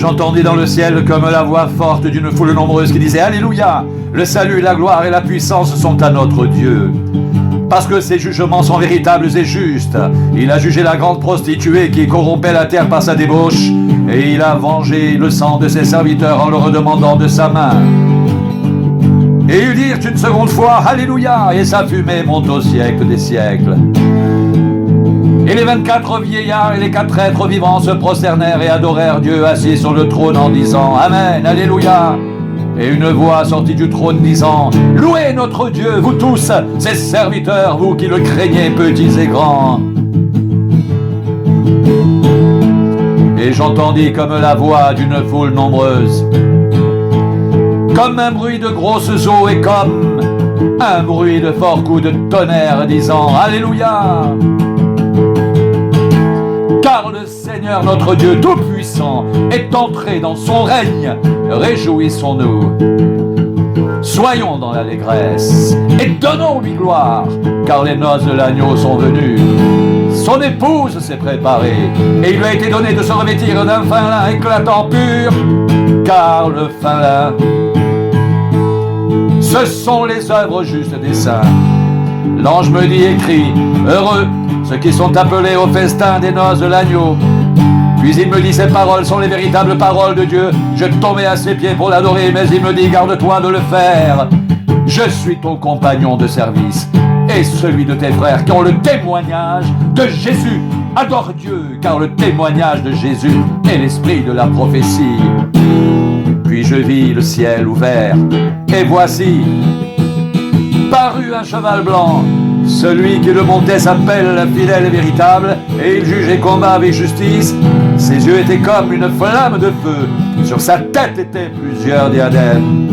j'entendis dans le ciel comme la voix forte d'une foule nombreuse qui disait « Alléluia! Le salut, la gloire et la puissance sont à notre Dieu. Parce que ses jugements sont véritables et justes. Il a jugé la grande prostituée qui corrompait la terre par sa débauche, et il a vengé le sang de ses serviteurs en le redemandant de sa main. » Et ils dirent une seconde fois « Alléluia !» et sa fumée monte au siècle des siècles. Et les 24 vieillards et les 4 êtres vivants se prosternèrent et adorèrent Dieu assis sur le trône en disant « Amen, Alléluia !» Et une voix sortit du trône disant « Louez notre Dieu, vous tous, ses serviteurs, vous qui le craignez, petits et grands. » Et j'entendis comme la voix d'une foule nombreuse, comme un bruit de grosses eaux et comme un bruit de fort coup de tonnerre disant « Alléluia !» Car le Seigneur notre Dieu Tout-Puissant est entré dans son règne. Réjouissons-nous. Soyons dans l'allégresse et donnons-lui gloire, car les noces de l'agneau sont venues. Son épouse s'est préparée, et il lui a été donné de se revêtir d'un fin lin éclatant pur, car le fin lin, ce sont les œuvres justes des saints. L'ange me dit et crie, heureux ceux qui sont appelés au festin des noces de l'agneau. Puis il me dit, ces paroles sont les véritables paroles de Dieu. Je tombais à ses pieds pour l'adorer, mais il me dit, garde-toi de le faire. Je suis ton compagnon de service et celui de tes frères qui ont le témoignage de Jésus. Adore Dieu, car le témoignage de Jésus est l'esprit de la prophétie. Puis je vis le ciel ouvert, et voici, parut un cheval blanc. Celui qui le montait s'appelle fidèle et véritable, et il juge et combat avec justice. Ses yeux étaient comme une flamme de feu. Sur sa tête étaient plusieurs diadèmes.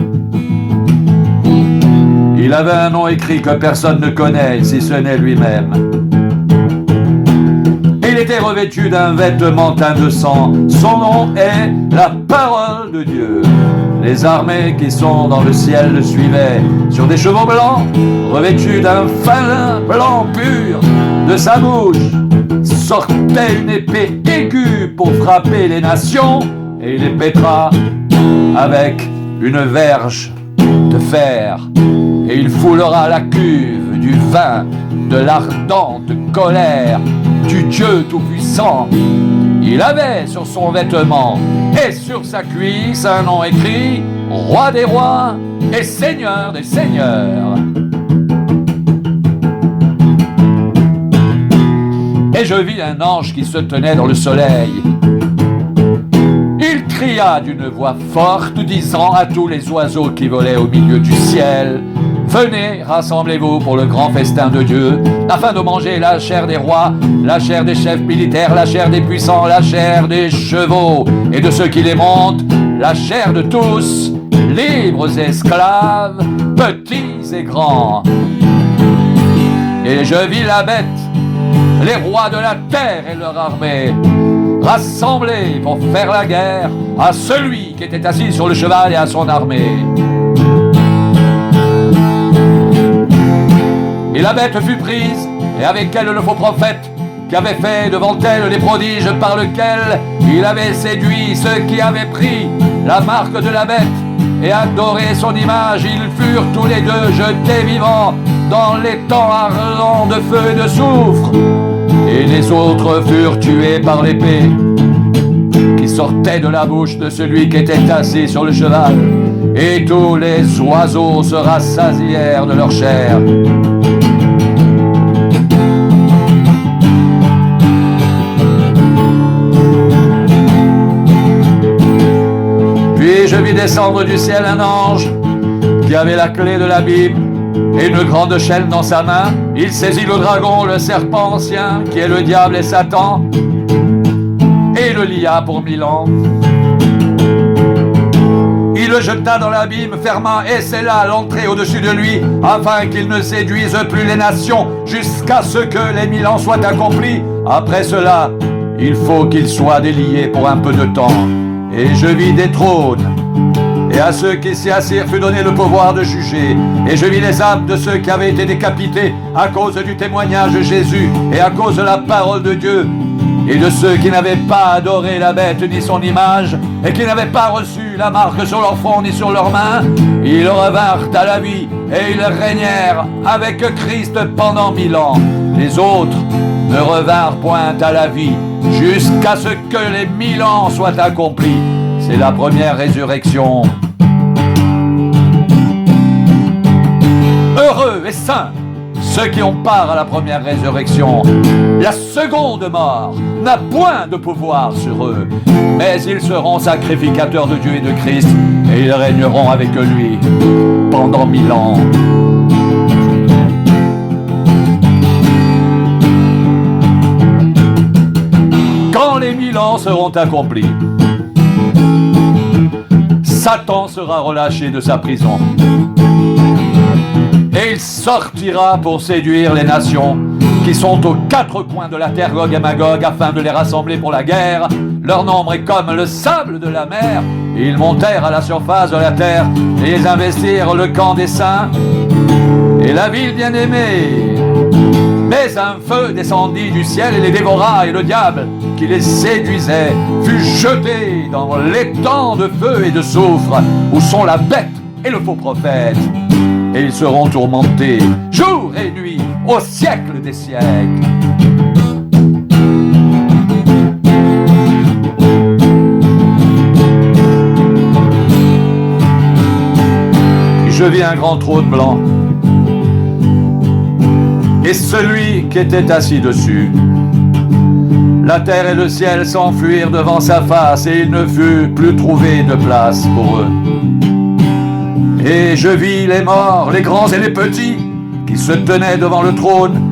Il avait un nom écrit que personne ne connaît, si ce n'est lui-même. Il était revêtu d'un vêtement teint de sang. Son nom est la parole de Dieu. Les armées qui sont dans le ciel le suivaient sur des chevaux blancs, revêtus d'un fin lin blanc pur. De sa bouche sortait une épée aiguë pour frapper les nations, et il les pétra avec une verge de fer. Et il foulera la cuve du vin de l'ardente colère du Dieu Tout-Puissant. Il avait sur son vêtement et sur sa cuisse un nom écrit « Roi des rois et Seigneur des seigneurs ». Et je vis un ange qui se tenait dans le soleil. Il cria d'une voix forte, disant à tous les oiseaux qui volaient au milieu du ciel, « Venez, rassemblez-vous pour le grand festin de Dieu, afin de manger la chair des rois, la chair des chefs militaires, la chair des puissants, la chair des chevaux et de ceux qui les montent, la chair de tous, libres et esclaves, petits et grands. » Et je vis la bête, les rois de la terre et leur armée, rassemblés pour faire la guerre à celui qui était assis sur le cheval et à son armée. Et la bête fut prise, et avec elle le faux prophète, qui avait fait devant elle les prodiges par lesquels il avait séduit ceux qui avaient pris la marque de la bête et adoré son image. Ils furent tous les deux jetés vivants dans l'étang ardent de feu et de soufre. Et les autres furent tués par l'épée qui sortait de la bouche de celui qui était assis sur le cheval. Et tous les oiseaux se rassasièrent de leur chair. Puis je vis descendre du ciel un ange qui avait la clé de la Bible et une grande chaîne dans sa main. Il saisit le dragon, le serpent ancien, qui est le diable et Satan, et le lia pour 1000 ans. Il le jeta dans l'abîme, ferma et scella l'entrée au-dessus de lui, afin qu'il ne séduise plus les nations, jusqu'à ce que les 1000 ans soient accomplis. Après cela, il faut qu'il soit délié pour un peu de temps. Et je vis des trônes, et à ceux qui s'y assirent fut donné le pouvoir de juger. Et je vis les âmes de ceux qui avaient été décapités à cause du témoignage de Jésus et à cause de la parole de Dieu. et de ceux qui n'avaient pas adoré la bête ni son image, et qui n'avaient pas reçu la marque sur leur front ni sur leurs mains, ils revinrent à la vie, et ils régnèrent avec Christ pendant 1000 ans. Les autres ne revinrent point à la vie, jusqu'à ce que les 1000 ans soient accomplis. C'est la première résurrection. Heureux et saints ceux qui ont part à la première résurrection. La seconde mort n'a point de pouvoir sur eux, mais ils seront sacrificateurs de Dieu et de Christ, et ils régneront avec lui pendant 1000 ans. Quand les 1000 ans seront accomplis, Satan sera relâché de sa prison. Et il sortira pour séduire les nations qui sont aux 4 coins de la terre, Gog et Magog, afin de les rassembler pour la guerre. Leur nombre est comme le sable de la mer. Ils montèrent à la surface de la terre et ils investirent le camp des saints et la ville bien-aimée. Mais un feu descendit du ciel et les dévora, et le diable qui les séduisait fut jeté dans l'étang de feu et de soufre où sont la bête et le faux prophète. Et ils seront tourmentés jour et nuit au siècle des siècles. Puis je vis un grand trône blanc et celui qui était assis dessus. La terre et le ciel s'enfuirent devant sa face, et il ne fut plus trouvé de place pour eux. Et je vis les morts, les grands et les petits, qui se tenaient devant le trône.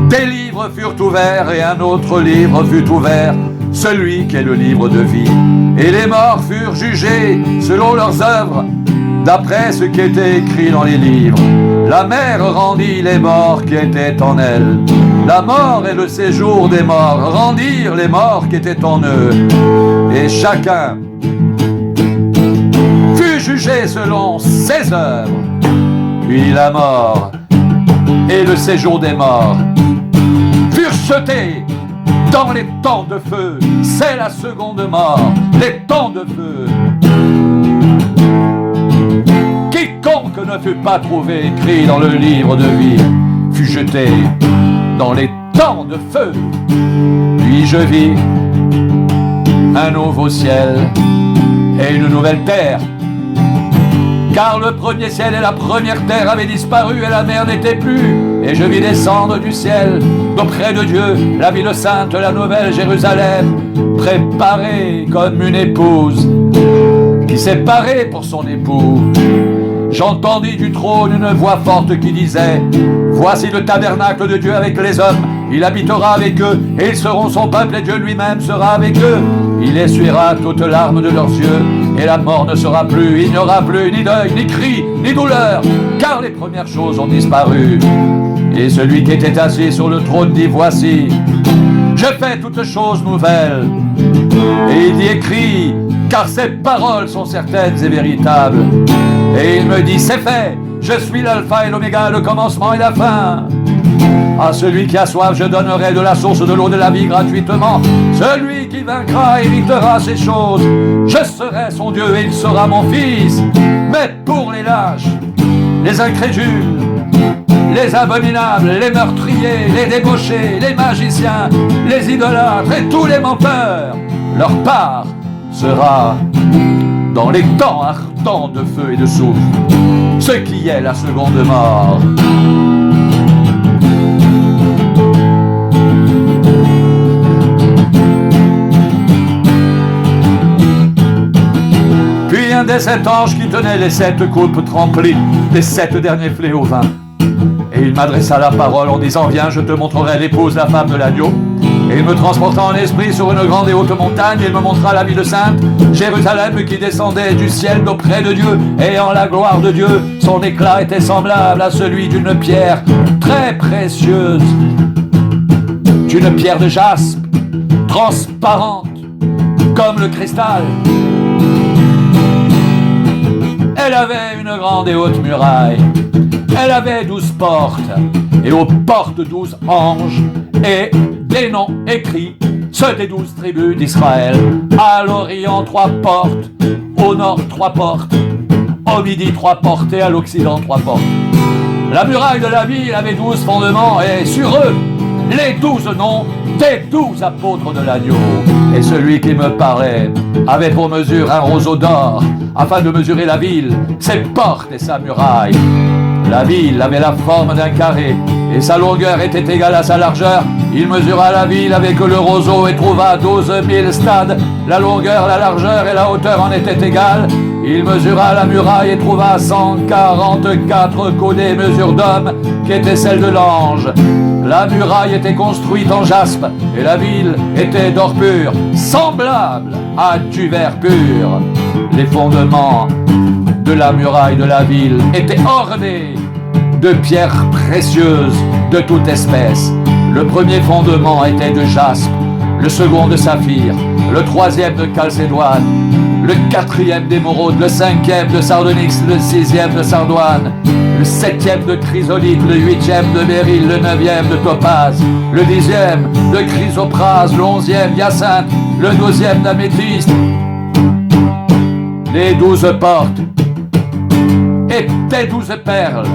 Des livres furent ouverts, et un autre livre fut ouvert, celui qui est le livre de vie. Et les morts furent jugés selon leurs œuvres, d'après ce qui était écrit dans les livres. La mer rendit les morts qui étaient en elle. La mort et le séjour des morts rendirent les morts qui étaient en eux. Et chacun fut jugé selon ses œuvres. Puis la mort et le séjour des morts furent jetés dans les temps de feu. C'est la seconde mort, les temps de feu. Quiconque ne fut pas trouvé écrit dans le livre de vie fut jeté dans les temps de feu. Puis je vis un nouveau ciel et une nouvelle terre, car le premier ciel et la première terre avaient disparu et la mer n'était plus. Et je vis descendre du ciel, d'auprès de Dieu, la ville sainte, la nouvelle Jérusalem, préparée comme une épouse qui s'est parée pour son époux. J'entendis du trône une voix forte qui disait: voici le tabernacle de Dieu avec les hommes, il habitera avec eux, et ils seront son peuple, et Dieu lui-même sera avec eux. Il essuiera toutes larmes de leurs yeux, et la mort ne sera plus, il n'y aura plus ni deuil, ni cri, ni douleur, car les premières choses ont disparu. Et celui qui était assis sur le trône dit: voici, je fais toutes choses nouvelles. Et il dit: écris, car ces paroles sont certaines et véritables. Et il me dit: c'est fait, je suis l'alpha et l'oméga, le commencement et la fin. À celui qui a soif, je donnerai de la source de l'eau de la vie gratuitement. Celui qui vaincra héritera ces choses. Je serai son Dieu et il sera mon fils. Mais pour les lâches, les incrédules, les abominables, les meurtriers, les débauchés, les magiciens, les idolâtres et tous les menteurs, leur part sera dans les temps ardents de feu et de soufre, ce qui est la seconde mort. Puis un des 7 anges qui tenait les 7 coupes remplies des 7 derniers fléaux vint. Et il m'adressa la parole en disant: viens, je te montrerai l'épouse, la femme de l'agneau. Et il me transporta en esprit sur une grande et haute montagne, et il me montra la ville sainte, Jérusalem, qui descendait du ciel d'auprès de Dieu, ayant la gloire de Dieu. Son éclat était semblable à celui d'une pierre très précieuse, d'une pierre de jaspe, transparente comme le cristal. Elle avait une grande et haute muraille. Elle avait 12 portes, et aux portes 12 anges, et des noms écrits ceux des 12 tribus d'Israël. À l'Orient, 3 portes, au nord, 3 portes, au midi, 3 portes et à l'Occident, 3 portes. La muraille de la ville avait 12 fondements et sur eux, les 12 noms des 12 apôtres de l'agneau. Et celui qui me parlait avait pour mesure un roseau d'or, afin de mesurer la ville, ses portes et sa muraille. La ville avait la forme d'un carré, et sa longueur était égale à sa largeur. Il mesura la ville avec le roseau et trouva 12 000 stades. La longueur, la largeur et la hauteur en étaient égales. Il mesura la muraille et trouva 144 coudées mesures d'homme, qui étaient celles de l'ange. La muraille était construite en jaspe, et la ville était d'or pur, semblable à du verre pur. Les fondements de la muraille de la ville étaient ornés de pierres précieuses de toute espèce. Le premier fondement était de jaspe, le second de saphir, le troisième de chalcédoine, le quatrième d'émeraude, le cinquième de sardonyx, le sixième de sardoine, le septième de chrysolite, le huitième de béryl, le neuvième de topaze, le dixième de chrysoprase, le onzième d'hyacinthe, le douzième d'améthyste. Les 12 portes étaient 12 perles.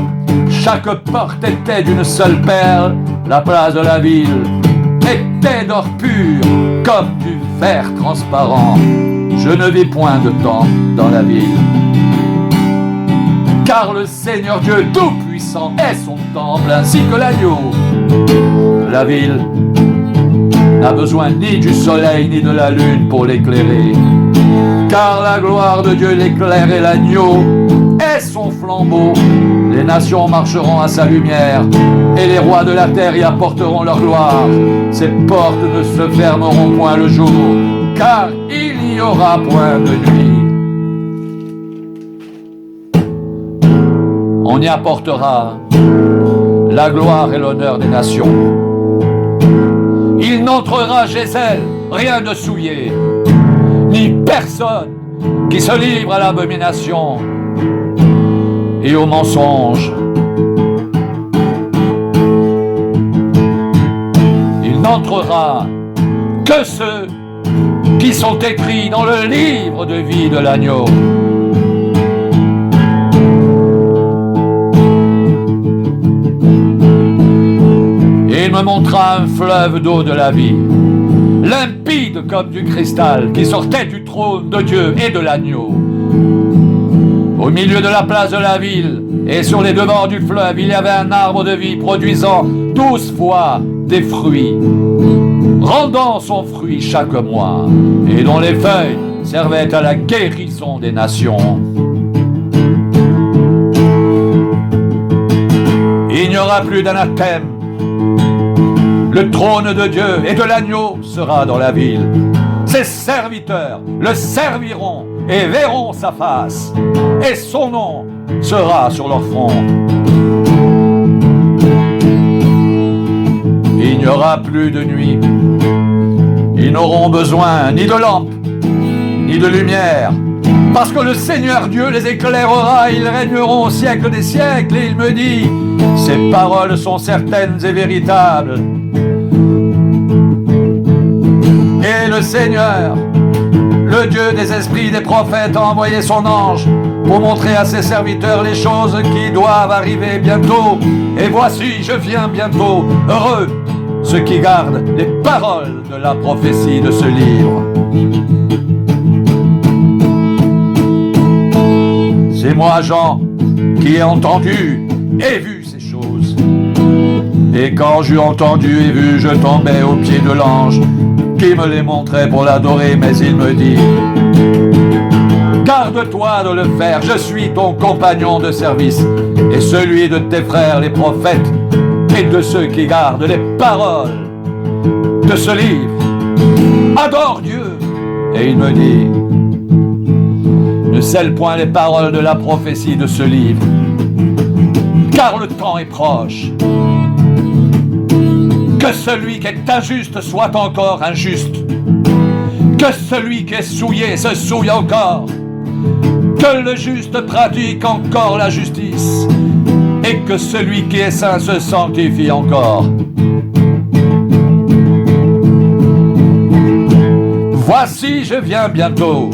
Chaque porte était d'une seule perle. La place de la ville était d'or pur, comme du verre transparent. Je ne vis point de temple dans la ville, car le Seigneur Dieu Tout-Puissant est son temple, ainsi que l'agneau. La ville n'a besoin ni du soleil ni de la lune pour l'éclairer, car la gloire de Dieu l'éclaire et l'agneau est son flambeau. Les nations marcheront à sa lumière, et les rois de la terre y apporteront leur gloire. Ses portes ne se fermeront point le jour, car il n'y aura point de nuit. On y apportera la gloire et l'honneur des nations. Il n'entrera chez elle rien de souillé, ni personne qui se livre à l'abomination et au mensonge. Il n'entrera que ceux qui sont écrits dans le livre de vie de l'agneau. Et il me montra un fleuve d'eau de la vie, limpide comme du cristal, qui sortait du trône de Dieu et de l'agneau. Au milieu de la place de la ville et sur les devants du fleuve, il y avait un arbre de vie produisant 12 fois des fruits, rendant son fruit chaque mois, et dont les feuilles servaient à la guérison des nations. Il n'y aura plus d'anathème. Le trône de Dieu et de l'agneau sera dans la ville. Ses serviteurs le serviront et verront sa face, et son nom sera sur leur front. Il n'y aura plus de nuit. Ils n'auront besoin ni de lampe, ni de lumière, parce que le Seigneur Dieu les éclairera, ils régneront au siècle des siècles. Et il me dit, ces paroles sont certaines et véritables. Et le Seigneur, le Dieu des esprits des prophètes, a envoyé son ange pour montrer à ses serviteurs les choses qui doivent arriver bientôt. Et voici, je viens bientôt. Heureux ceux qui gardent les paroles de la prophétie de ce livre. C'est moi, Jean, qui ai entendu et vu ces choses. Et quand j'eus entendu et vu, je tombais aux pieds de l'ange qui me les montrait pour l'adorer, mais il me dit, garde-toi de le faire, je suis ton compagnon de service et celui de tes frères les prophètes et de ceux qui gardent les paroles de ce livre. Adore Dieu. Et il me dit, ne scelle point les paroles de la prophétie de ce livre, car le temps est proche. Que celui qui est injuste soit encore injuste, que celui qui est souillé se souille encore, que le juste pratique encore la justice, et que celui qui est saint se sanctifie encore. Voici, je viens bientôt,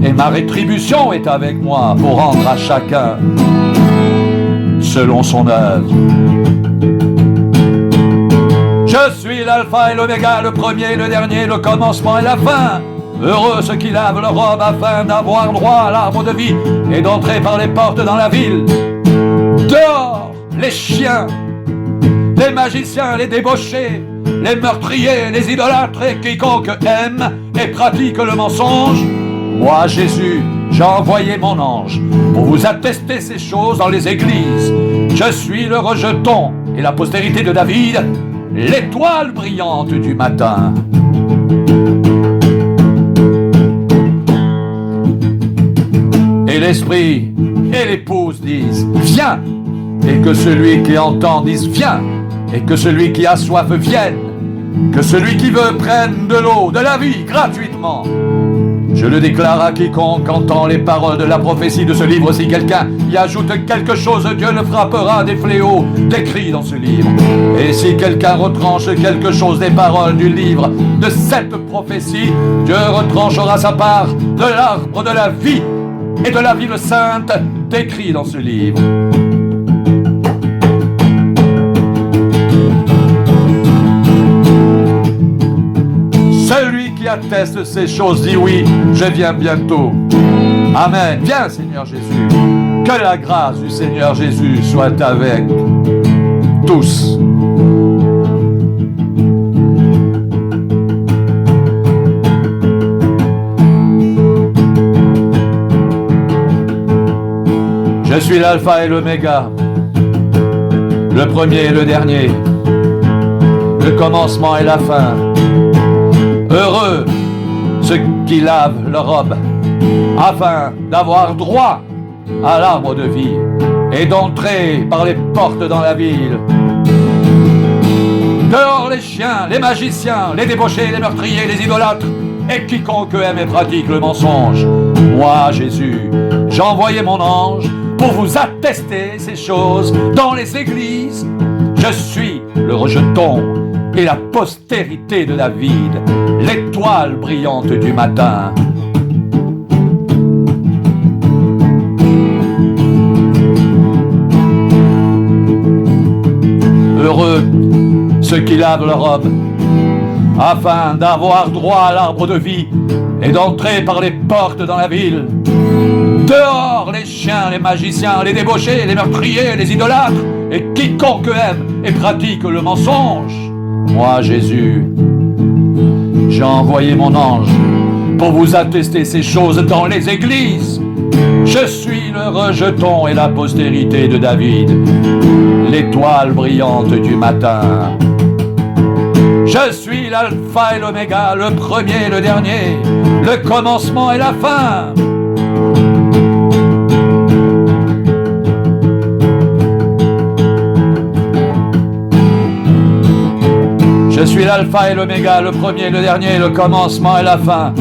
et ma rétribution est avec moi pour rendre à chacun selon son œuvre. Je suis l'alpha et l'oméga, le premier et le dernier, le commencement et la fin. Heureux ceux qui lavent leur robe afin d'avoir droit à l'arbre de vie et d'entrer par les portes dans la ville. Dehors, les chiens, les magiciens, les débauchés, les meurtriers, les idolâtres et quiconque aime et pratique le mensonge. Moi, Jésus, j'ai envoyé mon ange pour vous attester ces choses dans les églises. Je suis le rejeton et la postérité de David, l'étoile brillante du matin. Et l'esprit et l'épouse disent « Viens !» et que celui qui entend dise « Viens !» et que celui qui a soif vienne, que celui qui veut prenne de l'eau, de la vie, gratuitement. Je le déclare à quiconque entend les paroles de la prophétie de ce livre. Si quelqu'un y ajoute quelque chose, Dieu le frappera des fléaux décrits dans ce livre. Et si quelqu'un retranche quelque chose des paroles du livre de cette prophétie, Dieu retranchera sa part de l'arbre de la vie et de la ville sainte décrits dans ce livre. Celui qui atteste ces choses dit oui, je viens bientôt. Amen. Viens, Seigneur Jésus. Que la grâce du Seigneur Jésus soit avec tous. Je suis l'alpha et l'oméga, le premier et le dernier, le commencement et la fin. Heureux ceux qui lavent leur robe, afin d'avoir droit à l'arbre de vie et d'entrer par les portes dans la ville. Dehors les chiens, les magiciens, les débauchés, les meurtriers, les idolâtres, et quiconque aime et pratique le mensonge. Moi, Jésus, j'ai envoyé mon ange pour vous attester ces choses dans les églises. Je suis le rejeton et la postérité de David, l'étoile brillante du matin. Heureux ceux qui lavent leur robe, afin d'avoir droit à l'arbre de vie et d'entrer par les portes dans la ville. Dehors les chiens, les magiciens, les débauchés, les meurtriers, les idolâtres, et quiconque aime et pratique le mensonge. Moi, Jésus, j'ai envoyé mon ange pour vous attester ces choses dans les églises. Je suis le rejeton et la postérité de David, l'étoile brillante du matin. Je suis l'alpha et l'oméga, le premier et le dernier, le commencement et la fin. Je suis l'alpha et l'oméga, le premier et le dernier, le commencement et la fin.